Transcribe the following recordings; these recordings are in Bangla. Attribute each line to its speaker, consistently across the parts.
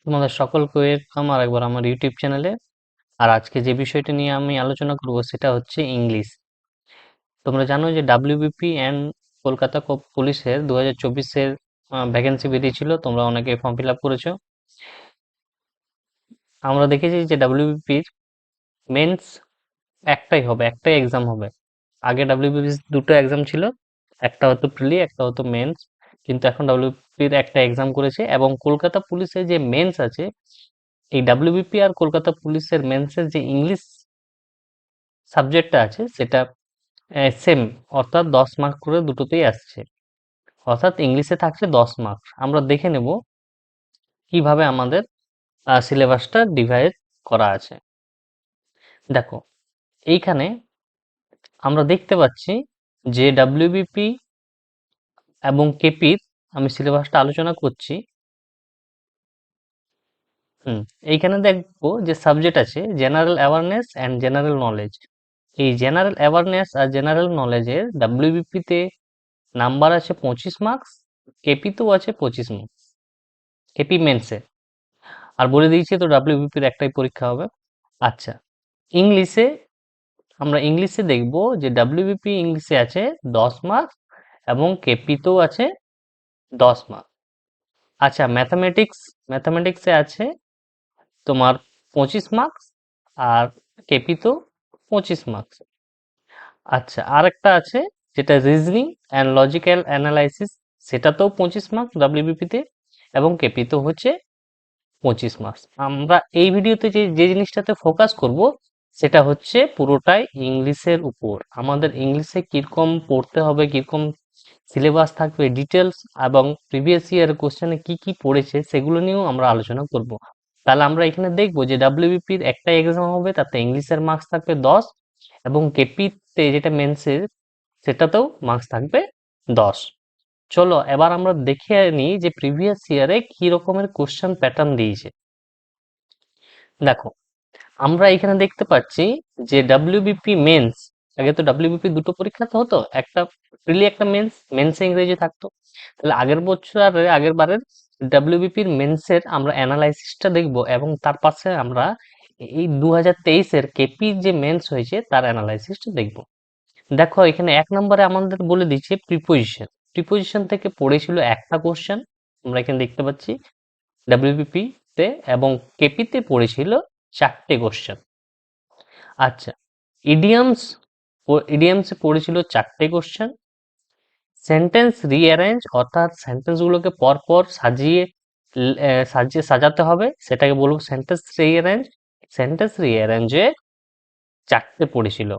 Speaker 1: তোমাদের সকলকে ওয়েলকাম আর একবার আমার ইউটিউব চ্যানেলে। আর আজকে যে বিষয়টা নিয়ে আমি আলোচনা করব সেটা হচ্ছে ইংলিশ। তোমরা জানো যে ডাব্লিউবিপি অ্যান্ড কলকাতা পুলিশের 2024-এর ভ্যাকেন্সি বেরিয়েছিল, তোমরা অনেকে ফর্ম ফিল আপ করেছো। আমরা দেখেছি যে ডাব্লিউবিপির মেন্স একটাই হবে, একটাই এক্সাম হবে। আগে ডাব্লিউবিপি দুটো এক্সাম ছিল, একটা হতো প্রিলি, একটা হতো মেন্স। কিন্তু এখন ডাব্লিউবিপির একটা এক্সাম করেছে, এবং কলকাতা পুলিশের যে মেন্স আছে, এই ডাব্লিউবিপি আর কলকাতা পুলিশের মেন্সের যে ইংলিশ সাবজেক্টটা আছে সেটা সেম, অর্থাৎ 10 মার্ক করে দুটোতেই আসছে। অর্থাৎ ইংলিশে থাকছে 10 মার্ক। আমরা দেখে নেব কিভাবে আমাদের সিলেবাসটা ডিভাইড করা আছে। দেখো, এইখানে আমরা দেখতে পাচ্ছি যে ডাব্লিউবিপি এবং কেপির আমি সিলেবাসটা আলোচনা করছি। এইখানে দেখবো যে সাবজেক্ট আছে general awareness and general knowledge. এই জেনারেল অ্যাওয়ারনেস আর জেনারেল নলেজের ডাব্লিউবিপিতে নাম্বার আছে 25 মার্কস, কেপিতেও আছে 25 মার্কস, কেপি মেন্সে। আর বলে দিয়েছি তো ডাব্লিউবিপির একটাই পরীক্ষা হবে। আচ্ছা, ইংলিশে আমরা ইংলিশে দেখব যে ডাব্লিউবিপি ইংলিশে আছে 10 মার্কস এবং কেপিতেও আছে 10 মার্কস। আচ্ছা, ম্যাথামেটিক্সে আছে তোমার 25 মার্কস, আর কেপিতেও 25 মার্কস। আচ্ছা, আরেকটা আছে যেটা রিজনিং অ্যান্ড লজিক্যাল অ্যানালাইসিস, সেটাতেও 25 মার্কস ডাব্লিউবিপিতে, এবং কেপিতেও হচ্ছে 25 মার্কস। আমরা এই ভিডিওতে যে যে জিনিসটাতে ফোকাস করব সেটা হচ্ছে পুরোটাই ইংলিশের উপর। আমাদের ইংলিশে কিরকম পড়তে হবে, কিরকম সিলেবাস থাকবে, ডিটেলস, এবং প্রিভিয়াস ইয়ার কোশ্চেনে কি কি পড়েছে সেগুলো নিয়েও আমরা আলোচনা করব। তাহলে আমরা এখানে দেখব যে ডাব্লিউবিপির একটা এক্সাম হবে, তাতে ইংলিশের মার্কস থাকবে 10, এবং কেপিতে যেটা মেন্সের সেটাতেও মার্কস থাকবে 10। চলো এবার আমরা দেখে নিই যে প্রিভিয়াস ইয়ারে কি রকমের কোশ্চেন প্যাটার্ন দিয়েছে। দেখো, আমরা এখানে দেখতে পাচ্ছি যে ডাব্লিউবিপি মেন্স, আগে তো ডাব্লিউবিপি দুটো পরীক্ষা তো হতো, একটা প্রিলি একটা মেন্সে ইংরেজি থাকতো। তাহলে আগের বছর আর আগের বারের ডাব্লিউবিপির মেন্সের আমরা অ্যানালাইসিসটা দেখব, এবং তার পাশে আমরা এই 2023-এর কেপি যে মেন্স হয়েছে তার অ্যানালাইসিসটা দেখব। দেখো, এখানে 1 নম্বরে আমাদের বলে দিচ্ছে প্রিপোজিশন। প্রিপোজিশন থেকে পড়েছিল একটা কোশ্চেন, আমরা এখানে দেখতে পাচ্ছি ডাব্লিউবিপি তে, এবং কেপিতে পড়েছিল 4টে কোশ্চেন। আচ্ছা, ইডিয়মস, ইডিয়মসে পড়েছিল 4টে কোশ্চেন। সেন্টেন্স রিঅ্যারেঞ্জ, অর্থাৎ সেন্টেন্স গুলোকে পরপর সাজিয়ে সাজাতে হবে, সেটাকে বলবো সেন্টেন্স রিঅ্যারেঞ্জ। সেন্টেন্স রিঅ্যারেঞ্জে 4টে পড়েছিল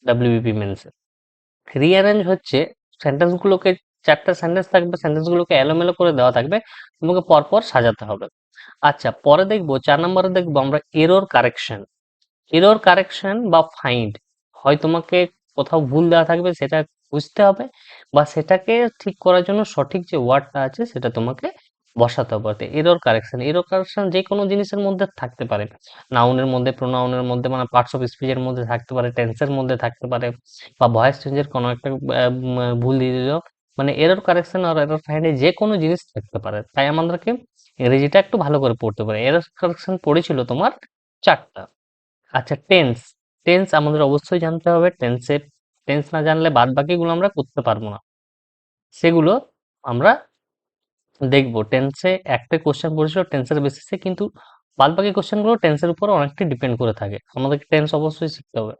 Speaker 1: ডাব্লিউবিপি মেন্সে। রিঅ্যারেঞ্জ হচ্ছে সেন্টেন্স গুলোকে, 4টা সেন্টেন্স থাকবে, সেন্টেন্স গুলোকে এলোমেলো করে দেওয়া থাকবে, তোমাকে পরপর সাজাতে হবে। আচ্ছা, পরে দেখবো 4 নম্বরে দেখবো আমরা এরর কারেকশন। এরর কারেকশন বা ফাইন্ড, হয় তোমাকে কোথাও ভুল দেওয়া থাকবে সেটা বুঝতে হবে, বা সেটাকে ঠিক করার জন্য সঠিক যে ওয়ার্ডটা আছে সেটা তোমাকে বসাতে হবে। এরর কারেকশন, এরর কারেকশন যে কোনো জিনিসের মধ্যে থাকতে পারে, নাউনের মধ্যে, প্রোনাউনের মধ্যে, মানে পার্টস অফ স্পিচের মধ্যে থাকতে পারে, টেন্সের মধ্যে থাকতে পারে, বা ভয়েস চেঞ্জের কোনো একটা ভুল দিয়ে দিল। মানে এরর কারেকশন আর এরর ফাইন্ডে যে কোনো জিনিস থাকতে পারে, তাই আমাদেরকে ইংরেজিটা একটু ভালো করে পড়তে পারে। এরর কারেকশন পড়েছিল তোমার 4টা। আচ্ছা, টেন্স। টেন্স আমাদের অবশ্যই জানতে হবে। টেন্স না জানলে বাদ বাকিগুলো আমরা করতে পারবো না, সেগুলো আমরা দেখবো। টেন্সে একটা কোশ্চেন পড়েছিল টেন্সের বেসিসে, কিন্তু বাদ বাকি কোশ্চেনগুলো টেন্সের উপর অনেকটা ডিপেন্ড করে থাকে, আমাদেরকে টেন্স অবশ্যই শিখতে হবে।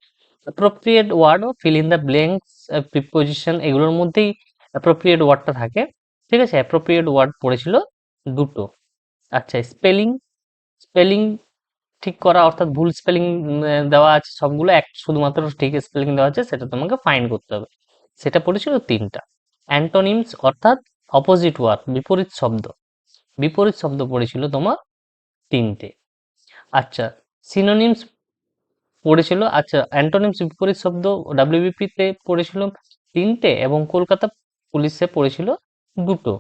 Speaker 1: অ্যাপ্রোপ্রিয়েট ওয়ার্ড ও fill in the blanks, preposition, এগুলোর মধ্যেই অ্যাপ্রোপ্রিয়েট ওয়ার্ডটা থাকে। ঠিক আছে, অ্যাপ্রোপ্রিয়েট ওয়ার্ড পড়েছিল দুটো। আচ্ছা, স্পেলিং, স্পেলিং ঠিক করা, অর্থাৎ ভুল স্পেলিং দেওয়া আছে সবগুলো, শুধুমাত্র ঠিক স্পেলিং দেওয়া আছে, সেটা তোমাকে ফাইন্ড করতে হবে। সেটা পড়েছিল 3টা। অ্যান্টোনিমস, অর্থাৎ অপোজিট ওয়ার্ড, বিপরীত শব্দ, বিপরীত শব্দ পড়েছিল তোমার 3টে। আচ্ছা, সিনোনিমস পড়েছিল, আচ্ছা অ্যান্টোনিমস বিপরীত শব্দ ডাব্লিউবিপি তে পড়েছিল 3টে, এবং কলকাতা পুলিশে পড়েছিল 2টো।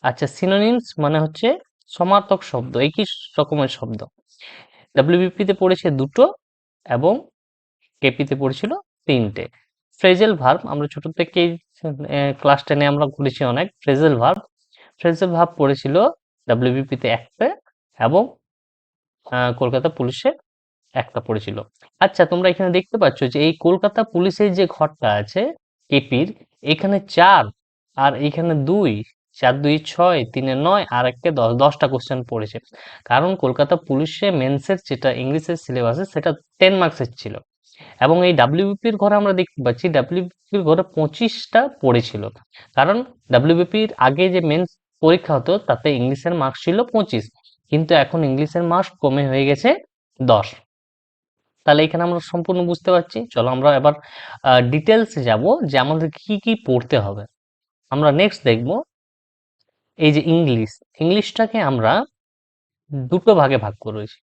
Speaker 1: আচ্ছা, সিনোনিমস মানে হচ্ছে সমার্থক শব্দ, একই রকমের শব্দ। ডাব্লিউবিপি তে পড়েছে 2টো, এবং কেপিতে পড়েছিল 3টে। ফ্রেজেল ভার্ব, আমরা ছোট থেকেই ক্লাস 10-এ আমরা করেছি অনেক ফ্রেজেল ভার্ব। ফ্রেজেল ভার্ব পড়েছিল ডাব্লিউবিপি তে 1টে, এবং কলকাতা পুলিশে একটা পড়েছিল। আচ্ছা, তোমরা এখানে দেখতে পাচ্ছ যে এই কলকাতা পুলিশের যে ঘরটা আছে কেপির, এখানে 4 আর এখানে 2, 4 2 6, 3 9 আর একটা 10, 10টা কোশ্চেন পড়েছে। কারণ কলকাতা পুলিশে মেন্সের যেটা ইংলিশের সিলেবাস সেটা 10 মার্কসের ছিল, এবং এই ডাব্লিউবিপির ঘরে আমরা দেখতে পাচ্ছি ডাব্লিউবিপির ঘরে 25টা পড়েছিল। কারণ ডাব্লিউবিপির আগে যে মেন্স পরীক্ষা হতো তাতে ইংলিশের মার্কস ছিল 25, কিন্তু এখন ইংলিশের মার্কস কমে হয়ে গেছে 10। তাহলে এখানে আমরা সম্পূর্ণ বুঝতে পারছি। চলো আমরা এবার ডিটেলসে যাব যে আমাদের কি কি পড়তে হবে। আমরা নেক্সট দেখব এই যে ইংলিশটাকে আমরা দুটো ভাগে ভাগ করেছি।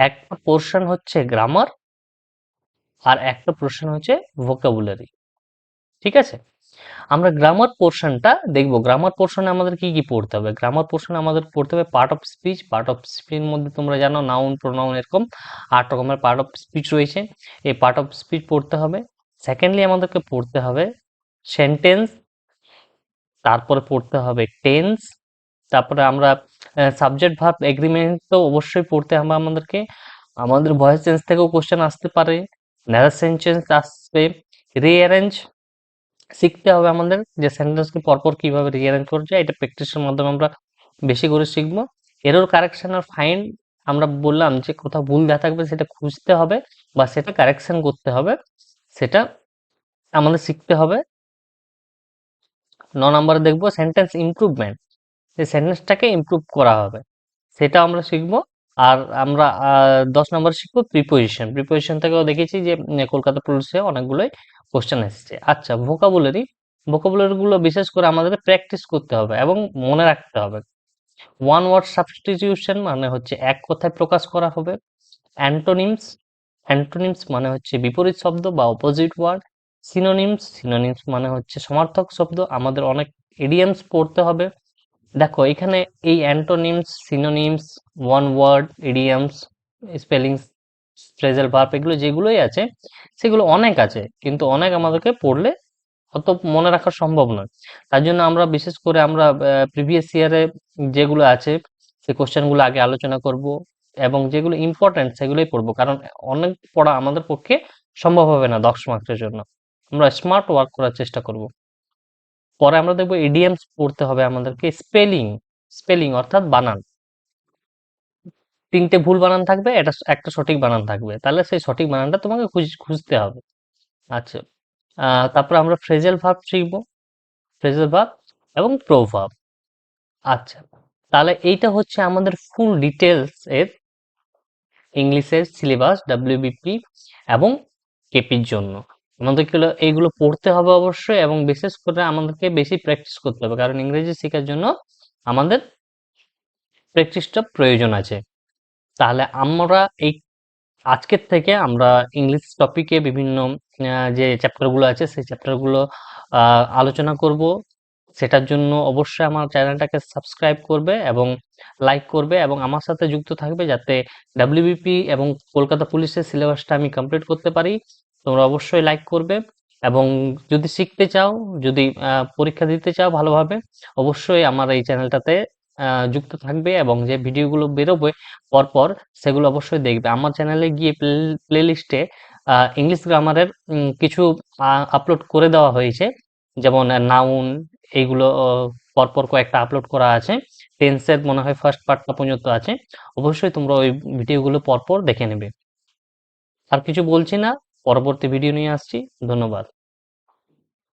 Speaker 1: একটা পোর্শন হচ্ছে গ্রামার আর একটা পোর্শন হচ্ছে ভোকাবুলারি। ঠিক আছে, আমরা গ্রামার পোর্শনটা দেখব। গ্রামার পোর্শনে আমাদের কি কি পড়তে হবে? গ্রামার পোর্শনে আমাদের পড়তে হবে part of speech. Part of স্পিচের মধ্যে তোমরা জানো নাউন, প্রোনাউন, এরকম 8 রকমের পার্ট অফ স্পিচ রয়েছে। এই পার্ট অফ স্পিচ পড়তে হবে। সেকেন্ডলি আমাদেরকে পড়তে হবে সেন্টেন্স, তারপরে পড়তে হবে টেন্স, তারপরে আমরা সাবজেক্ট ভার্ব এগ্রিমেন্ট তো অবশ্যই পড়তে হবে আমাদেরকে। আমাদের ভয়েস চেঞ্জ থেকেও কোশ্চেন আসতে পারে, ন্যারেশন চেঞ্জ আসবে, রিঅ্যারেঞ্জ শিখতে হবে আমাদের, যে সেন্টেন্সকে পরপর কিভাবে রিঅ্যারেঞ্জ করা যায়, এটা প্র্যাকটিসের মাধ্যমে আমরা বেশি করে শিখবো। এরর কারেকশন আর ফাইন্ড, আমরা বললাম যে কোথাও ভুল দেওয়া থাকবে সেটা খুঁজতে হবে বা সেটা কারেকশন করতে হবে, সেটা আমাদের শিখতে হবে। 9 নম্বরে দেখবো সেন্টেন্স ইমপ্রুভমেন্ট, যে সেন্টেন্সটাকে ইমপ্রুভ করা হবে সেটা আমরা শিখবো। আর আমরা 10 নম্বর শিখবো প্রিপোজিশন। প্রিপোজিশন থেকেও দেখেছি যে কলকাতা পুলিশে অনেকগুলোই কোশ্চেন এসেছে। আচ্ছা, ভোকাবুলারি, ভোকাবুলারি গুলো বিশেষ করে আমাদের প্র্যাকটিস করতে হবে এবং মনে রাখতে হবে। ওয়ান ওয়ার্ড সাবস্টিটিউশন মানে হচ্ছে এক কথায় প্রকাশ করা হবে। অ্যান্টোনিমস, অ্যান্টোনিমস মানে হচ্ছে বিপরীত শব্দ বা অপোজিট ওয়ার্ড। সিনোনিমস, সিনোনিমস মানে হচ্ছে সমার্থক শব্দ। আমাদের অনেক ইডিয়মস পড়তে হবে। দেখো এখানে এই antonyms, synonyms, one word, idioms, spellings, phrasal verb, এগুলো যেগুলোই আছে সেগুলো অনেক আছে, কিন্তু অনেক আমাদেরকে পড়লে অত মনে রাখা সম্ভব নয়। তার জন্য আমরা বিশেষ করে আমরা প্রিভিয়াস ইয়ারে যেগুলো আছে সেই কোশ্চেনগুলো আগে আলোচনা করব এবং যেগুলো ইম্পর্টেন্ট সেগুলোই পড়বো, কারণ অনেক পড়া আমাদের পক্ষে সম্ভব হবে না 10 মার্কের জন্য। আমরা স্মার্ট ওয়ার্ক করার চেষ্টা করব। পরে আমরা দেখবো ইডিএমস পড়তে হবে আমাদেরকে। স্পেলিং, স্পেলিং অর্থাৎ বানান, 3টে ভুল বানান থাকবে, এটা একটা সঠিক বানান থাকবে, তাহলে সেই সঠিক বানানটা তোমাকে খুঁজতে হবে। আচ্ছা, তারপরে আমরা ফ্রেজাল ভার্ব শিখবো, ফ্রেজাল ভার্ব এবং প্রোভার্ব। আচ্ছা, তাহলে এইটা হচ্ছে আমাদের ফুল ডিটেলস এর ইংলিশের সিলেবাস ডাব্লিউবিপি এবং কেপির জন্য। আমাদেরকে এইগুলো পড়তে হবে অবশ্যই, এবং বিশেষ করে আমাদেরকে বেশি প্র্যাকটিস করতে হবে, কারণ ইংরেজি শেখার জন্য আমাদের প্র্যাকটিসটা প্রয়োজন আছে। তাহলে আমরা এই আজকের থেকে আমরা ইংলিশ টপিকে বিভিন্ন যে চ্যাপ্টারগুলো আছে সেই চ্যাপ্টারগুলো আলোচনা করব। সেটার জন্য অবশ্যই আমার চ্যানেলটাকে সাবস্ক্রাইব করবে এবং লাইক করবে এবং আমার সাথে যুক্ত থাকবে, যাতে ডাব্লিউবিপি এবং কলকাতা পুলিশের সিলেবাসটা আমি কমপ্লিট করতে পারি। তোমরা অবশ্যই লাইক করবে, এবং যদি শিখতে চাও, যদি পরীক্ষা দিতে চাও ভালোভাবে, অবশ্যই আমার এই চ্যানেলটাতে যুক্ত থাকবে এবং যে ভিডিওগুলো বেরোবে পরপর সেগুলো অবশ্যই দেখবে। আমার চ্যানেলে গিয়ে প্লে লিস্টে ইংলিশ গ্রামারের কিছু আপলোড করে দেওয়া হয়েছে, যেমন নাউন, এইগুলো পরপর কয়েকটা আপলোড করা আছে। টেন্সের মনে হয় ফার্স্ট পার্টটা পর্যন্ত আছে। অবশ্যই তোমরা ওই ভিডিওগুলো পরপর দেখে নেবে। আর কিছু বলছি না, পরবর্তী ভিডিও নিয়ে আসছি। ধন্যবাদ।